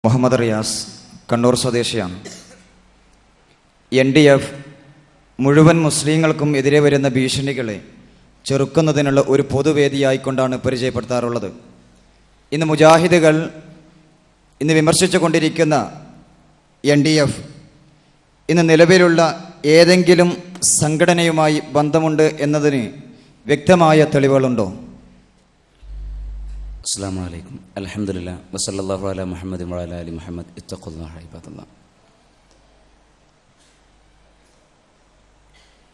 മുഹമ്മദ് റിയാസ് കണ്ണൂർ സ്വദേശിയാണ്. NDF മുഴുവൻ മുസ്ലിങ്ങൾക്കും എതിരെ വരുന്ന ഭീഷണികളെ ചെറുക്കുന്നതിനുള്ള ഒരു പൊതുവേദിയായിക്കൊണ്ടാണ് പരിചയപ്പെടുത്താറുള്ളത്. ഇന്ന് മുജാഹിദുകൾ ഇന്ന് വിമർശിച്ചു കൊണ്ടിരിക്കുന്ന NDF ഇന്ന് നിലവിലുള്ള ഏതെങ്കിലും സംഘടനയുമായി ബന്ധമുണ്ട് എന്നതിന് വ്യക്തമായ തെളിവുകളുണ്ടോ? അസ്സലാമു അലൈക്കും. അൽഹംദുലില്ലാഹ് വസല്ലല്ലാഹു അലാ മുഹമ്മദി വഅലാ ആലി മുഹമ്മദ്. ഇത്തഖുല്ലാഹ ഇബാദല്ലാഹ്.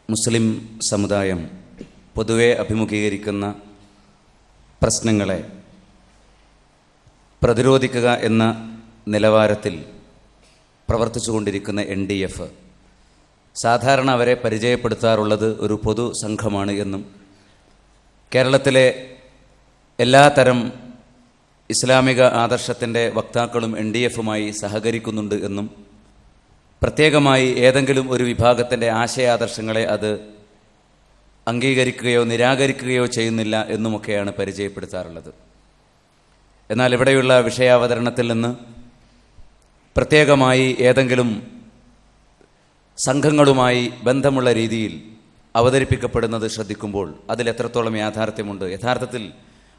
മുസ്ലിം സമുദായം പൊതുവെ അഭിമുഖീകരിക്കുന്ന പ്രശ്നങ്ങളെ പ്രതിരോധിക്കുക എന്ന നിലവാരത്തിൽ പ്രവർത്തിച്ചുകൊണ്ടിരിക്കുന്ന NDF സാധാരണ അവരെ പരിചയപ്പെടുത്താറുള്ളത് ഒരു പൊതു സംഘമാണ് എന്നും കേരളത്തിലെ എല്ലാ തരം ഇസ്ലാമിക ആദർശത്തിൻ്റെ വക്താക്കളും NDFുമായി സഹകരിക്കുന്നുണ്ട് എന്നും പ്രത്യേകമായി ഏതെങ്കിലും ഒരു വിഭാഗത്തിൻ്റെ ആശയാദർശങ്ങളെ അത് അംഗീകരിക്കുകയോ നിരാകരിക്കുകയോ ചെയ്യുന്നില്ല എന്നുമൊക്കെയാണ് പരിചയപ്പെടുത്താറുള്ളത്. എന്നാൽ ഇവിടെയുള്ള വിഷയാവതരണത്തിൽ നിന്ന് പ്രത്യേകമായി ഏതെങ്കിലും സംഘങ്ങളുമായി ബന്ധമുള്ള രീതിയിൽ അവതരിപ്പിക്കപ്പെടുന്നത് ശ്രദ്ധിക്കുമ്പോൾ അതിൽ എത്രത്തോളം യാഥാർത്ഥ്യമുണ്ട്, യഥാർത്ഥത്തിൽ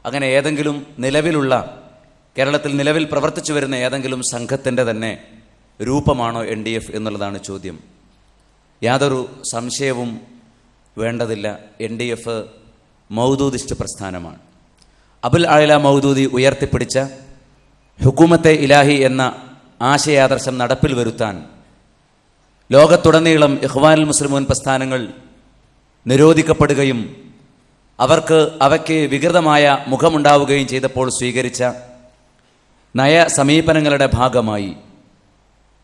അങ്ങനെ ഏതെങ്കിലും നിലവിലുള്ള കേരളത്തിൽ നിലവിൽ പ്രവർത്തിച്ചു വരുന്ന ഏതെങ്കിലും സംഘത്തിൻ്റെ തന്നെ രൂപമാണോ NDF എന്നുള്ളതാണ് ചോദ്യം. യാതൊരു സംശയവും വേണ്ടതില്ല. NDF മൗദൂദിസ്റ്റ് പ്രസ്ഥാനമാണ്. അബുൽ ആല മൗദൂദി ഉയർത്തിപ്പിടിച്ച ഹുക്കൂമത്തെ ഇലാഹി എന്ന ആശയാദർശം നടപ്പിൽ വരുത്താൻ ലോകത്തുടനീളം ഇഖ്വാനുൽ മുസ്ലിമൂൻ പ്രസ്ഥാനങ്ങൾ നിരോധിക്കപ്പെടുകയും അവയ്ക്ക് വികൃതമായ മുഖമുണ്ടാവുകയും ചെയ്തപ്പോൾ സ്വീകരിച്ച നയ സമീപനങ്ങളുടെ ഭാഗമായി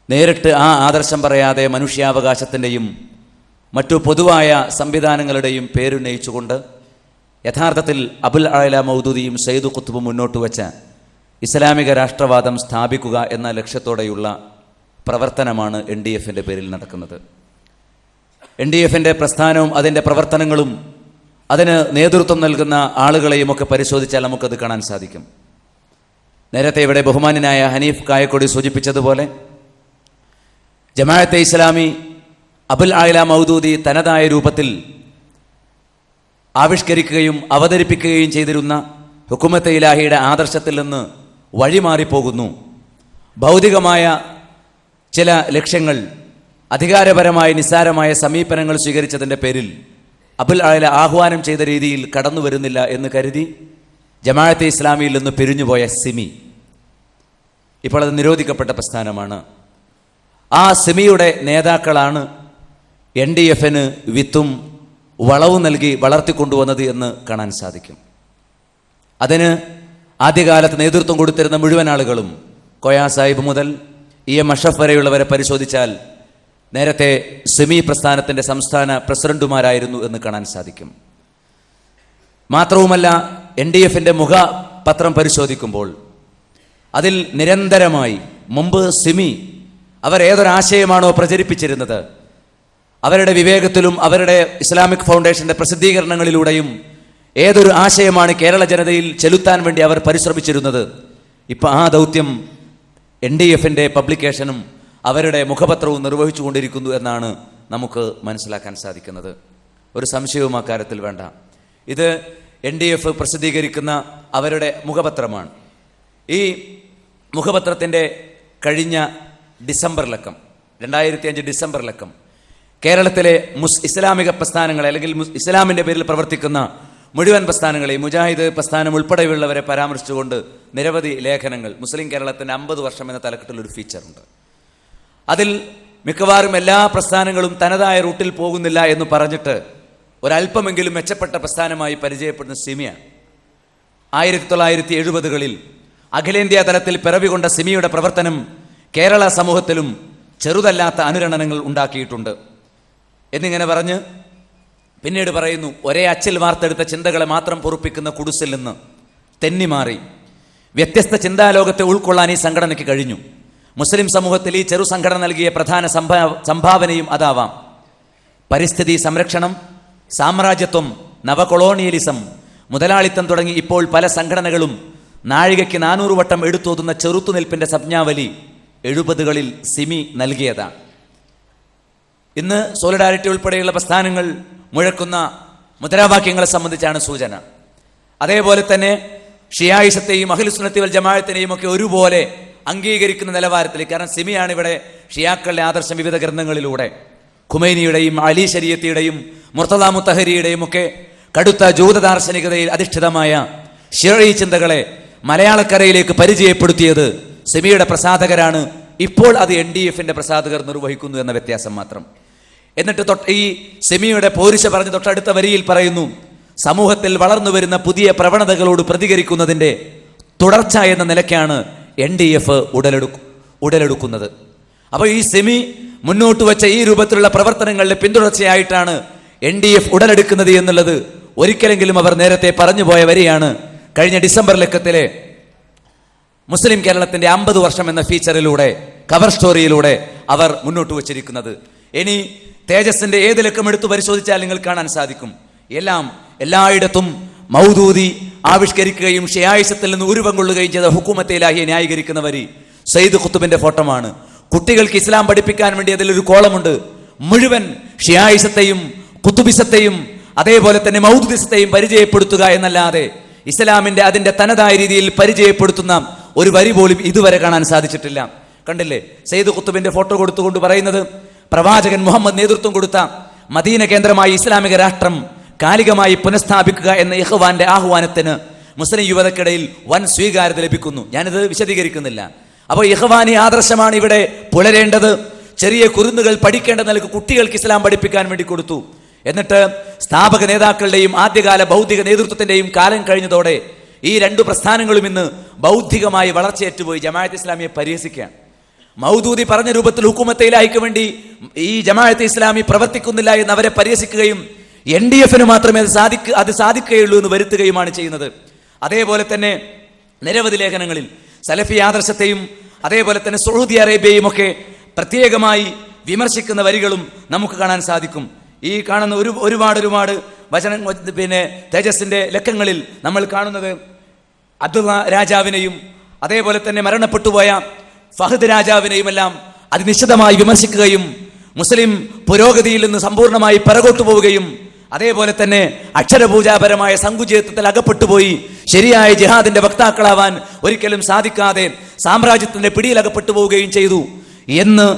നേരിട്ട് ആ ആദർശം പറയാതെ മനുഷ്യാവകാശത്തിൻ്റെയും മറ്റു പൊതുവായ സംവിധാനങ്ങളുടെയും പേരുന്നയിച്ചുകൊണ്ട് യഥാർത്ഥത്തിൽ അബുൽ ആല മൗദൂദിയും സയ്യിദ് ഖുത്ബും മുന്നോട്ട് വച്ച ഇസ്ലാമിക രാഷ്ട്രവാദം സ്ഥാപിക്കുക എന്ന ലക്ഷ്യത്തോടെയുള്ള പ്രവർത്തനമാണ് NDFൻ്റെ പേരിൽ നടക്കുന്നത്. NDFൻ്റെ പ്രസ്ഥാനവും അതിൻ്റെ പ്രവർത്തനങ്ങളും അതിന് നേതൃത്വം നൽകുന്ന ആളുകളെയും ഒക്കെ പരിശോധിച്ചാൽ നമുക്കത് കാണാൻ സാധിക്കും. നേരത്തെ ഇവിടെ ബഹുമാന്യനായ ഹനീഫ് കായക്കൊടി സൂചിപ്പിച്ചതുപോലെ ജമാഅത്തെ ഇസ്ലാമി അബുൽ ആല മൗദൂദി തനതായ രൂപത്തിൽ ആവിഷ്കരിക്കുകയും അവതരിപ്പിക്കുകയും ചെയ്തിരുന്ന ഹുക്കുമത്തെ ഇലാഹിയുടെ ആദർശത്തിൽ നിന്ന് വഴിമാറിപ്പോകുന്നു. ഭൗതികമായ ചില ലക്ഷ്യങ്ങൾ, അധികാരപരമായ നിസ്സാരമായ സമീപനങ്ങൾ സ്വീകരിച്ചതിൻ്റെ പേരിൽ അബുൽ ആല ആഹ്വാനം ചെയ്ത രീതിയിൽ കടന്നു വരുന്നില്ല എന്ന് കരുതി ജമാഅത്തെ ഇസ്ലാമിയിൽ നിന്ന് പിരിഞ്ഞുപോയ സിമി ഇപ്പോൾ അത് നിരോധിക്കപ്പെട്ട പ്രസ്ഥാനമാണ്. ആ സിമിയുടെ നേതാക്കളാണ് NDFന് വിത്തും വളവും നൽകി വളർത്തിക്കൊണ്ടുവന്നത് എന്ന് കാണാൻ സാധിക്കും. അതിന് ആദ്യകാലത്ത് നേതൃത്വം കൊടുത്തിരുന്ന മുഴുവൻ ആളുകളും കോയ സാഹിബ് മുതൽ EM അഷ്റഫ് വരെയുള്ളവരെ പരിശോധിച്ചാൽ നേരത്തെ സിമി പ്രസ്ഥാനത്തിൻ്റെ സംസ്ഥാന പ്രസിഡന്റുമാരായിരുന്നു എന്ന് കാണാൻ സാധിക്കും. മാത്രവുമല്ല NDFൻ്റെ മുഖപത്രം പരിശോധിക്കുമ്പോൾ അതിൽ നിരന്തരമായി മുമ്പ് സിമി അവരേതൊരാശയമാണോ പ്രചരിപ്പിച്ചിരുന്നത് അവരുടെ വിവേകത്തിലും അവരുടെ ഇസ്ലാമിക് ഫൗണ്ടേഷൻ്റെ പ്രസിദ്ധീകരണങ്ങളിലൂടെയും ഏതൊരു ആശയമാണ് കേരള ജനതയിൽ ചെലുത്താൻ വേണ്ടി അവർ പരിശ്രമിച്ചിരുന്നത്, ഇപ്പം ആ ദൗത്യം NDFൻ്റെ പബ്ലിക്കേഷനും അവരുടെ മുഖപത്രവും നിർവഹിച്ചു കൊണ്ടിരിക്കുന്നു എന്നാണ് നമുക്ക് മനസ്സിലാക്കാൻ സാധിക്കുന്നത്. ഒരു സംശയവും അക്കാര്യത്തിൽ വേണ്ട. ഇത് NDF പ്രസിദ്ധീകരിക്കുന്ന അവരുടെ മുഖപത്രമാണ്. ഈ മുഖപത്രത്തിൻ്റെ കഴിഞ്ഞ ഡിസംബർ ലക്കം 2005 ഡിസംബർ ലക്കം കേരളത്തിലെ ഇസ്ലാമിക പ്രസ്ഥാനങ്ങളെ അല്ലെങ്കിൽ ഇസ്ലാമിൻ്റെ പേരിൽ പ്രവർത്തിക്കുന്ന മുഴുവൻ പ്രസ്ഥാനങ്ങളെയും മുജാഹിദ് പ്രസ്ഥാനം ഉൾപ്പെടെയുള്ളവരെ പരാമർശിച്ചുകൊണ്ട് നിരവധി ലേഖനങ്ങൾ മുസ്ലിം കേരളത്തിൻ്റെ 50 വർഷം എന്ന തലക്കെട്ടിലൊരു ഫീച്ചറുണ്ട്. അതിൽ മിക്കവാറും എല്ലാ പ്രസ്ഥാനങ്ങളും തനതായ റൂട്ടിൽ പോകുന്നില്ല എന്ന് പറഞ്ഞിട്ട് ഒരല്പമെങ്കിലും മെച്ചപ്പെട്ട പ്രസ്ഥാനമായി പരിചയപ്പെടുന്ന സിമിയാണ്. 1970കളിൽ അഖിലേന്ത്യാ തലത്തിൽ പിറവികൊണ്ട സിമിയുടെ പ്രവർത്തനം കേരള സമൂഹത്തിലും ചെറുതല്ലാത്ത അനുരണനങ്ങൾ ഉണ്ടാക്കിയിട്ടുണ്ട് എന്നിങ്ങനെ പറഞ്ഞ് പിന്നീട് പറയുന്നു, ഒരേ അച്ചിൽ വാർത്തെടുത്ത ചിന്തകളെ മാത്രം പൊറുപ്പിക്കുന്ന കുടുസിൽ നിന്ന് തെന്നിമാറി വ്യത്യസ്ത ചിന്താലോകത്തെ ഉൾക്കൊള്ളാൻ ഈ സംഘടനയ്ക്ക് കഴിഞ്ഞു. മുസ്ലിം സമൂഹത്തിൽ ഈ ചെറു സംഘടന നൽകിയ പ്രധാന സംഭാവനയും അതാവാം. പരിസ്ഥിതി സംരക്ഷണം, സാമ്രാജ്യത്വം, നവകൊളോണിയലിസം, മുതലാളിത്തം തുടങ്ങി ഇപ്പോൾ പല സംഘടനകളും നാഴികയ്ക്ക് 400 വട്ടം എടുത്തോതുന്ന ചെറുത്തുനിൽപ്പിന്റെ സംജ്ഞാവലി 70കളിൽ സിമി നൽകിയതാണ്. ഇന്ന് സോളിഡാരിറ്റി ഉൾപ്പെടെയുള്ള പ്രസ്ഥാനങ്ങൾ മുഴക്കുന്ന മുദ്രാവാക്യങ്ങളെ സംബന്ധിച്ചാണ് സൂചന. അതേപോലെ തന്നെ ഷിയായിസത്തെയും അഹ്ലുസുന്നത്തി വൽ ജമാഅത്തിനെയും ഒക്കെ ഒരുപോലെ അംഗീകരിക്കുന്ന നിലവാരത്തിൽ, കാരണം സിമിയാണ് ഇവിടെ ഷിയാക്കളുടെ ആദർശം വിവിധ ഗ്രന്ഥങ്ങളിലൂടെ ഖുമൈനിയുടെയും അലി ശരീയത്തിയുടെയും മുർത്തദ മുത്തഹരിയുടെയും ഒക്കെ കടുത്ത ജൂത ദാർശനികതയിൽ അധിഷ്ഠിതമായ ഷിയഈ ചിന്തകളെ മലയാളക്കരയിലേക്ക് പരിചയപ്പെടുത്തിയത് സിമിയുടെ പ്രസാധകരാണ്. ഇപ്പോൾ അത് NDF-ന്റെ പ്രസാധകർ നിർവഹിക്കുന്നു എന്ന വ്യത്യാസം മാത്രം. എന്നിട്ട് ഈ സിമിയുടെ പോരിശ പറഞ്ഞ് തൊട്ടടുത്ത വരിയിൽ പറയുന്നു, സമൂഹത്തിൽ വളർന്നു വരുന്ന പുതിയ പ്രവണതകളോട് പ്രതികരിക്കുന്നതിൻ്റെ തുടർച്ച എന്ന നിലയ്ക്കാണ് NDF ഉടലെടുക്കുന്നത്. അപ്പോൾ ഈ സിമി മുന്നോട്ട് വെച്ച ഈ രൂപത്തിലുള്ള പ്രവർത്തനങ്ങളുടെ പിന്തുടർച്ചയായിട്ടാണ് NDF ഉടലെടുക്കുന്നത് എന്നുള്ളത് ഒരിക്കലെങ്കിലും അവർ നേരത്തെ പറഞ്ഞു പോയ വരിയാണ്. കഴിഞ്ഞ ഡിസംബർ ലക്കത്തിലെ മുസ്ലിം കേരളത്തിന്റെ 50 വർഷം എന്ന ഫീച്ചറിലൂടെ, കവർ സ്റ്റോറിയിലൂടെ അവർ മുന്നോട്ട് വച്ചിരിക്കുന്നത്. ഇനി തേജസിന്റെ ഏത് ലക്കം എടുത്തു പരിശോധിച്ചാൽ നിങ്ങൾ കാണാൻ സാധിക്കും, എല്ലായിടത്തും മൗദൂദി ആവിഷ്കരിക്കുകയും ഷിയായിസത്തിൽ നിന്ന് ഉരുവം കൊള്ളുകയും ചെയ്ത ഹുക്കൂമത്തെ ഇലാഹിയെ ന്യായീകരിക്കുന്ന വരി സയ്യിദ് ഖുത്തുബിന്റെ ഫോട്ടോമാണ്. കുട്ടികൾക്ക് ഇസ്ലാം പഠിപ്പിക്കാൻ വേണ്ടി അതിലൊരു കോളമുണ്ട്. മുഴുവൻ ഷിയായിസത്തെയും കുത്തുബിസത്തെയും അതേപോലെ തന്നെ മൗദൂദിസത്തെയും പരിചയപ്പെടുത്തുക എന്നല്ലാതെ ഇസ്ലാമിന്റെ അതിന്റെ തനതായ രീതിയിൽ പരിചയപ്പെടുത്തുന്ന ഒരു വരി പോലും ഇതുവരെ കാണാൻ സാധിച്ചിട്ടില്ല. കണ്ടില്ലേ, സയ്യിദ് ഖുത്തുബിന്റെ ഫോട്ടോ കൊടുത്തുകൊണ്ട് പറയുന്നത്, പ്രവാചകൻ മുഹമ്മദ് നേതൃത്വം കൊടുത്ത മദീന കേന്ദ്രമായി ഇസ്ലാമിക രാഷ്ട്രം കാലികമായി പുനഃസ്ഥാപിക്കുക എന്ന ഇഖ്വാന്റെ ആഹ്വാനത്തിന് മുസ്ലിം യുവതക്കിടയിൽ വൻ സ്വീകാര്യത ലഭിക്കുന്നു. ഞാനിത് വിശദീകരിക്കുന്നില്ല. അപ്പോൾ ഇഖ്വാനി ആദർശമാണ് ഇവിടെ പുലരേണ്ടത്. ചെറിയ കുരുന്നുകൾ പഠിക്കേണ്ട നിലക്ക് കുട്ടികൾക്ക് ഇസ്ലാം പഠിപ്പിക്കാൻ വേണ്ടി കൊടുത്തു. എന്നിട്ട് സ്ഥാപക നേതാക്കളുടെയും ആദ്യകാല ബൗദ്ധിക നേതൃത്വത്തിന്റെയും കാലം കഴിഞ്ഞതോടെ ഈ രണ്ടു പ്രസ്ഥാനങ്ങളും ഇന്ന് ബൗദ്ധികമായി വളർച്ചയേറ്റുപോയി ജമാഅത്ത് ഇസ്ലാമിയെ പരിഹസിക്കുകയാണ്. മൗദൂദി പറഞ്ഞ രൂപത്തിൽ ഹുക്കൂമത്തെ ഇലാഹിക്ക് വേണ്ടി ഈ ജമാഅത്ത് ഇസ്ലാമി പ്രവർത്തിക്കുന്നില്ല എന്ന് അവരെ പരിഹസിക്കുകയും NDF-ന് മാത്രമേ അത് സാധിക്കുകയുള്ളൂ എന്ന് വരുത്തുകയുമാണ് ചെയ്യുന്നത്. അതേപോലെ തന്നെ നിരവധി ലേഖനങ്ങളിൽ സലഫി ആദർശത്തെയും അതേപോലെ തന്നെ സൗദി അറേബ്യയും ഒക്കെ പ്രത്യേകമായി വിമർശിക്കുന്ന വരികളും നമുക്ക് കാണാൻ സാധിക്കും. ഈ കാണുന്ന ഒരുപാട് വചനം, പിന്നെ തേജസിന്റെ ലക്കങ്ങളിൽ നമ്മൾ കാണുന്നത് അബ്ദുള്ള രാജാവിനെയും അതേപോലെ തന്നെ മരണപ്പെട്ടുപോയ ഫഹദ് രാജാവിനെയും എല്ലാം അതിനിശ്ചിതമായി വിമർശിക്കുകയും മുസ്ലിം പുരോഗതിയിൽ നിന്ന് സമ്പൂർണ്ണമായി പിറകോട്ടു പോവുകയും അതേപോലെ തന്നെ അക്ഷരപൂജാപരമായ സങ്കുചിതത്വത്തിൽ അകപ്പെട്ടുപോയി ശരിയായ ജിഹാദിന്റെ വക്താക്കളാവാൻ ഒരിക്കലും സാധിക്കാതെ സാമ്രാജ്യത്തിന്റെ പിടിയിൽ അകപ്പെട്ടു പോവുകയും ചെയ്തു എന്ന്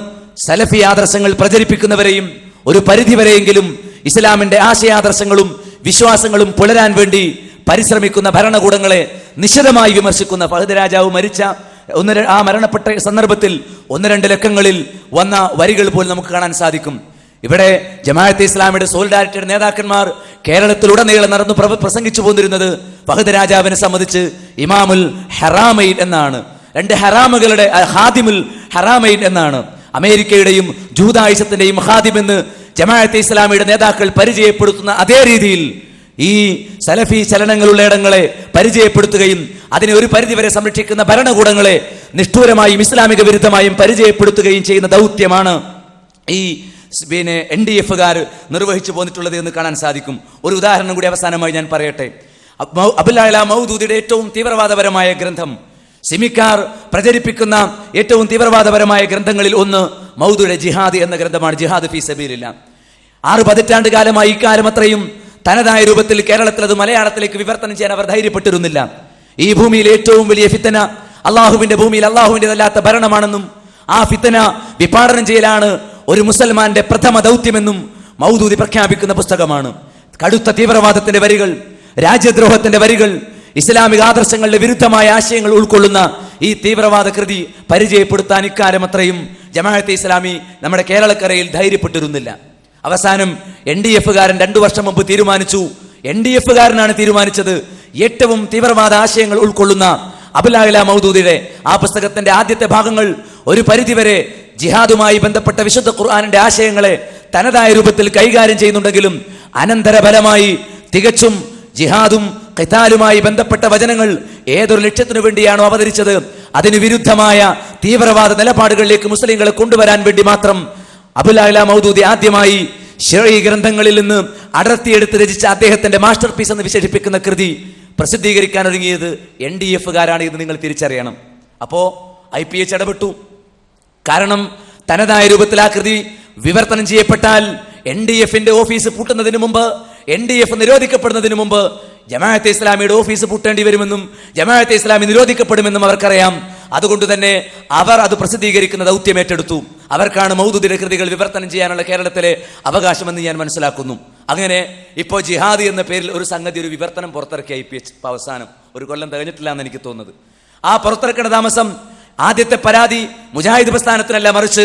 സലഫി ആദർശങ്ങൾ പ്രചരിപ്പിക്കുന്നവരെയും ഒരു പരിധിവരെയെങ്കിലും ഇസ്ലാമിന്റെ ആശയാദർശങ്ങളും വിശ്വാസങ്ങളും പുലരാൻ വേണ്ടി പരിശ്രമിക്കുന്ന ഭരണകൂടങ്ങളെ നിശിതമായി വിമർശിക്കുന്ന ഫഹദ് രാജാവ് മരിച്ച ആ മരണപ്പെട്ട സന്ദർഭത്തിൽ 1-2 ലക്കങ്ങളിൽ വന്ന വരികൾ പോലും നമുക്ക് കാണാൻ സാധിക്കും. ഇവിടെ ജമാഅത്തെ ഇസ്ലാമിയുടെ സോളിഡാരിറ്റിയുടെ നേതാക്കന്മാർ കേരളത്തിലുടനീളം നടന്നു പ്രസംഗിച്ചു പോന്നിരുന്നത് ഫഹദ് രാജാവിനെ സംബന്ധിച്ച് ഇമാമുൽ ഹറാമൈൻ എന്നാണ്. 2 ഹറാമുകളുടെ ഹാദിമുൽ ഹറാമൈൻ എന്നാണ്. അമേരിക്കയുടെയും ജൂതായുസത്തിന്റെയും ഹാദിം എന്ന് ജമാഅത്തെ ഇസ്ലാമിയുടെ നേതാക്കൾ പരിചയപ്പെടുത്തുന്ന അതേ രീതിയിൽ ഈ സലഫി ചലനങ്ങളുള്ള ഇടങ്ങളെ പരിചയപ്പെടുത്തുകയും അതിനെ ഒരു പരിധിവരെ സംരക്ഷിക്കുന്ന ഭരണകൂടങ്ങളെ നിഷ്ഠൂരമായും ഇസ്ലാമിക വിരുദ്ധമായും പരിചയപ്പെടുത്തുകയും ചെയ്യുന്ന ദൗത്യമാണ് ഈ NDF-കാർ നിർവഹിച്ചു പോന്നിട്ടുള്ളത് എന്ന് കാണാൻ സാധിക്കും. ഒരു ഉദാഹരണം കൂടി അവസാനമായി ഞാൻ പറയട്ടെ. അബുൽ അഅ്ല മൗദൂദിയുടെ ഏറ്റവും തീവ്രവാദപരമായ ഗ്രന്ഥം, സിമിക്കാർ പ്രചരിപ്പിക്കുന്ന ഏറ്റവും തീവ്രവാദപരമായ ഗ്രന്ഥങ്ങളിൽ ഒന്ന് മൗദൂദിയുടെ ജിഹാദ് എന്ന ഗ്രന്ഥമാണ്. ജിഹാദ് ഫീ സബീലില്ലാഹ്. 6 പതിറ്റാണ്ട് കാലമായി ഇക്കാലം അത്രയും തനതായ രൂപത്തിൽ കേരളത്തിൽ അത് മലയാളത്തിലേക്ക് വിവർത്തനം ചെയ്യാൻ അവർ ധൈര്യപ്പെട്ടിരുന്നില്ല. ഈ ഭൂമിയിൽ ഏറ്റവും വലിയ ഫിത്തന അള്ളാഹുവിന്റെ ഭൂമിയിൽ അള്ളാഹുവിൻ്റെതല്ലാത്ത ഭരണമാണെന്നും ആ ഫിത്തന വിപാടനം ചെയ്യലാണ് ഒരു മുസൽമാന്റെ പ്രഥമ ദൗത്യമെന്നും മൗദൂദി പ്രഖ്യാപിക്കുന്ന പുസ്തകമാണ്. കടുത്ത തീവ്രവാദത്തിന്റെ വരികൾ, രാജ്യദ്രോഹത്തിന്റെ വരികൾ, ഇസ്ലാമിക ആദർശങ്ങളുടെ വിരുദ്ധമായ ആശയങ്ങൾ ഉൾക്കൊള്ളുന്ന ഈ തീവ്രവാദ കൃതി പരിചയപ്പെടുത്താൻ ഇക്കാലം അത്രയും ജമാഅത്തെ ഇസ്ലാമി നമ്മുടെ കേരളക്കരയിൽ ധൈര്യപ്പെട്ടിരുന്നില്ല. അവസാനം NDF-കാരൻ 2 വർഷം മുമ്പ് തീരുമാനിച്ചു, NDF-കാരനാണ് തീരുമാനിച്ചത്, ഏറ്റവും തീവ്രവാദ ആശയങ്ങൾ ഉൾക്കൊള്ളുന്ന അബുൽ അഅ്ല മൗദൂദിയുടെ ആ പുസ്തകത്തിന്റെ ആദ്യത്തെ ഭാഗങ്ങൾ ഒരു പരിധിവരെ ജിഹാദുമായി ബന്ധപ്പെട്ട വിശുദ്ധ ഖുർആനിന്റെ ആശയങ്ങളെ തനതായ രൂപത്തിൽ കൈകാര്യം ചെയ്യുന്നുണ്ടെങ്കിലും അനന്തരഫലമായി തികച്ചും ജിഹാദും ഖിതാലുമായി ബന്ധപ്പെട്ട വചനങ്ങൾ ഏതൊരു ലക്ഷ്യത്തിനു വേണ്ടിയാണോ അവതരിച്ചത് അതിന് വിരുദ്ധമായ തീവ്രവാദ നിലപാടുകളിലേക്ക് മുസ്ലിങ്ങളെ കൊണ്ടുവരാൻ വേണ്ടി മാത്രം അബുൽ അഅ്ല മൗദൂദി ആദ്യമായി ശിഈ ഗ്രന്ഥങ്ങളിൽ നിന്ന് അടർത്തിയെടുത്ത് രചിച്ച അദ്ദേഹത്തിന്റെ മാസ്റ്റർ പീസ് എന്ന് വിശേഷിപ്പിക്കുന്ന കൃതി പ്രസിദ്ധീകരിക്കാൻ ഒരുങ്ങിയത് NDF-കാരാണ് എന്ന് നിങ്ങൾ തിരിച്ചറിയണം. അപ്പോൾ IPH ഇടപെട്ടു. കാരണം തനതായ രൂപത്തിൽ ആ കൃതി വിവർത്തനം ചെയ്യപ്പെട്ടാൽ NDF-ന്റെ ഓഫീസ് പൂട്ടുന്നതിന് മുമ്പ്, NDF നിരോധിക്കപ്പെടുന്നതിന് മുമ്പ് ജമാഅത്തെ ഇസ്ലാമിയുടെ ഓഫീസ് പൂട്ടേണ്ടി വരുമെന്നും ജമാഅത്തെ ഇസ്ലാമി നിരോധിക്കപ്പെടുമെന്നും അവർക്കറിയാം. അതുകൊണ്ട് തന്നെ അവർ അത് പ്രസിദ്ധീകരിക്കുന്ന ദൗത്യം ഏറ്റെടുത്തു. അവർക്കാണ് മൗദൂദിയുടെ കൃതികൾ വിവർത്തനം ചെയ്യാനുള്ള കേരളത്തിലെ അവകാശമെന്ന് ഞാൻ മനസ്സിലാക്കുന്നു. അങ്ങനെ ഇപ്പോൾ ജിഹാദ് എന്ന പേരിൽ ഒരു സംഗതി, ഒരു വിവർത്തനം പുറത്തിറക്കിയ IPH അവസാനം 1 കൊല്ലം തികഞ്ഞിട്ടില്ല എന്ന് എനിക്ക് തോന്നുന്നത്. ആ പുറത്തിറക്കുന്ന താമസം ആദ്യത്തെ പരാതി മുജാഹിദ് പ്രസ്ഥാനത്തിനല്ല, മറിച്ച്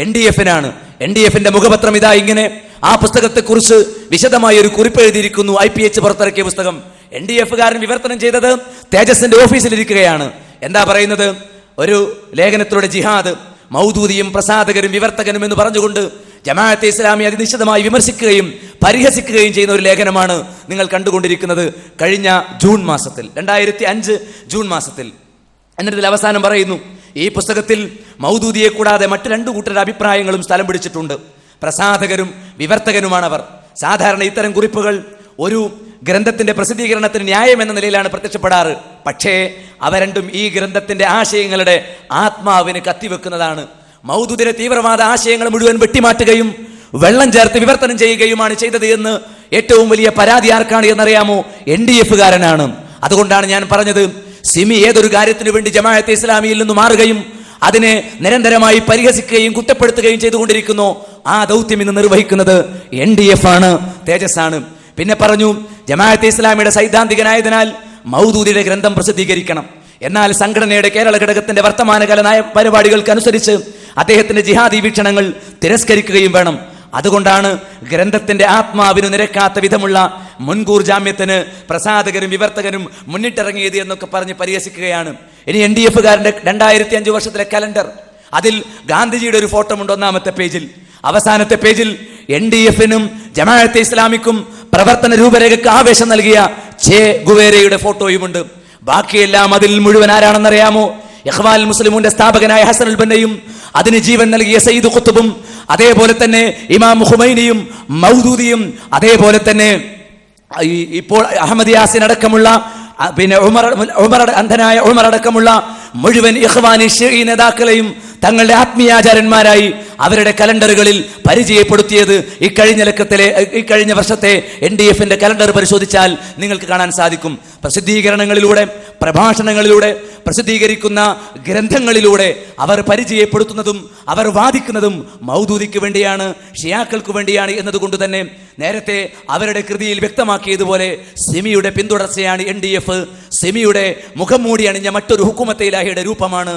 NDF-നാണ്. NDF-ന്റെ മുഖപത്രം ഇതാ ഇങ്ങനെ ആ പുസ്തകത്തെക്കുറിച്ച് വിശദമായ ഒരു കുറിപ്പ് എഴുതിയിരിക്കുന്നു. IPH പുറത്തിറക്കിയ പുസ്തകം NDF-കാരൻ വിവർത്തനം ചെയ്തത് തേജസിന്റെ ഓഫീസിലിരിക്കുകയാണ്. എന്താ പറയുന്നത്? ഒരു ലേഖനത്തിലൂടെ ജിഹാദ് മൗദൂദിയും പ്രസാധകരും വിവർത്തകനും എന്ന് പറഞ്ഞുകൊണ്ട് ജമാഅത്തെ ഇസ്ലാമി അതിനിശ്ചിതമായി വിമർശിക്കുകയും പരിഹസിക്കുകയും ചെയ്യുന്ന ഒരു ലേഖനമാണ് നിങ്ങൾ കണ്ടുകൊണ്ടിരിക്കുന്നത് കഴിഞ്ഞ ജൂൺ മാസത്തിൽ, 2005 ജൂൺ മാസത്തിൽ. എന്നിട്ട് അവസാനം പറയുന്നു, ഈ പുസ്തകത്തിൽ മൗദൂദിയെ കൂടാതെ മറ്റ് 2 കൂട്ടരുടെ അഭിപ്രായങ്ങളും സ്ഥലം പിടിച്ചിട്ടുണ്ട്. പ്രസാധകരും വിവർത്തകനുമാണവർ. സാധാരണ ഇത്തരം കുറിപ്പുകൾ ഒരു ഗ്രന്ഥത്തിന്റെ പ്രസിദ്ധീകരണത്തിന് ന്യായം എന്ന നിലയിലാണ് പ്രത്യക്ഷപ്പെടാറ്. പക്ഷേ അവ രണ്ടും ഈ ഗ്രന്ഥത്തിന്റെ ആശയങ്ങളുടെ ആത്മാവിന് കത്തിവെക്കുന്നതാണ്. മൗദൂദിന്റെ തീവ്രവാദ ആശയങ്ങൾ മുഴുവൻ വെട്ടിമാറ്റുകയും വെള്ളം ചേർത്ത് വിവർത്തനം ചെയ്യുകയുമാണ് ചെയ്തത് എന്ന് ഏറ്റവും വലിയ പരാതി ആർക്കാണ് എന്നറിയാമോ? NDF-കാരനാണ്. അതുകൊണ്ടാണ് ഞാൻ പറഞ്ഞത്, സിമി ഏതൊരു കാര്യത്തിനു വേണ്ടി ജമാഅത്തെ ഇസ്ലാമിയിൽ നിന്ന് മാറുകയും അതിനെ നിരന്തരമായി പരിഹസിക്കുകയും കുറ്റപ്പെടുത്തുകയും ചെയ്തുകൊണ്ടിരിക്കുന്നു, ആ ദൗത്യം ഇന്ന് നിർവഹിക്കുന്നത് NDF-ആണ്, തേജസ്സാണ്. പിന്നെ പറഞ്ഞു, ജമാഅത്തെ ഇസ്ലാമിയുടെ സൈദ്ധാന്തികനായതിനാൽ മൗദൂദിയുടെ ഗ്രന്ഥം പ്രസിദ്ധീകരിക്കണം. എന്നാൽ സംഘടനയുടെ കേരള ഘടകത്തിന്റെ വർത്തമാനകാല നയ പരിപാടികൾക്കനുസരിച്ച് അദ്ദേഹത്തിന്റെ ജിഹാദി വീക്ഷണങ്ങൾ തിരസ്കരിക്കുകയും വേണം. അതുകൊണ്ടാണ് ഗ്രന്ഥത്തിന്റെ ആത്മാവിന് നിരക്കാത്ത വിധമുള്ള മുൻകൂർ ജാമ്യത്തിന് പ്രസാധകരും വിവർത്തകരും മുന്നിട്ടിറങ്ങിയത് എന്നൊക്കെ പറഞ്ഞ് പരിഹസിക്കുകയാണ്. ഇനി NDF-കാരന്റെ 2005 വർഷത്തിലെ കലണ്ടർ, അതിൽ ഗാന്ധിജിയുടെ ഒരു ഫോട്ടോ ഉണ്ട് 1ാമത്തെ പേജിൽ. അവസാനത്തെ പേജിൽ NDF-നും ജമാഅത്തെ ഇസ്ലാമിക്കും പ്രവർത്തന രൂപരേഖയ്ക്ക് ആവേശം നൽകിയ ചെ ഗുവേരയുടെ ഫോട്ടോയുമുണ്ട്. ബാക്കിയെല്ലാം അതിൽ മുഴുവൻ ആരാണെന്നറിയാമോ? ഇഖ്വാനുൽ മുസ്ലിമൂന്റെ സ്ഥാപകനായ ഹസനുൽ ബന്നയും അതിന് ജീവൻ നൽകിയ സയ്യിദ് ഖുത്ബും അതേപോലെ തന്നെ ഇമാം ഖുമൈനിയും മൗദൂദിയും അതേപോലെ തന്നെ ഇപ്പോൾ അഹമ്മദ് യാസിൻ അടക്കമുള്ള പിന്നെ അന്ധനായ ഉമർ അടക്കമുള്ള മുഴുവൻ ഇഖ്വാനി ശിഈ നേതാക്കളെയും തങ്ങളുടെ ആത്മീയാചാര്യന്മാരായി അവരുടെ കലണ്ടറുകളിൽ പരിചയപ്പെടുത്തിയത് ഇക്കഴിഞ്ഞ വർഷത്തെ NDF-ന്റെ കലണ്ടർ പരിശോധിച്ചാൽ നിങ്ങൾക്ക് കാണാൻ സാധിക്കും. പ്രസിദ്ധീകരണങ്ങളിലൂടെ, പ്രഭാഷണങ്ങളിലൂടെ, പ്രസിദ്ധീകരിക്കുന്ന ഗ്രന്ഥങ്ങളിലൂടെ അവർ പരിചയപ്പെടുത്തുന്നതും അവർ വാദിക്കുന്നതും മൗദൂദിക്ക് വേണ്ടിയാണ്, ഷിയാക്കൾക്ക് വേണ്ടിയാണ് എന്നതുകൊണ്ട് തന്നെ നേരത്തെ അവരുടെ കൃതിയിൽ വ്യക്തമാക്കിയതുപോലെ സിമിയുടെ പിന്തുടർച്ചയാണ് NDF. സിമിയുടെ മുഖം മൂടി അണിഞ്ഞ മറ്റൊരു ഹുക്കുമത്തെ ഇലാഹിയുടെ രൂപമാണ്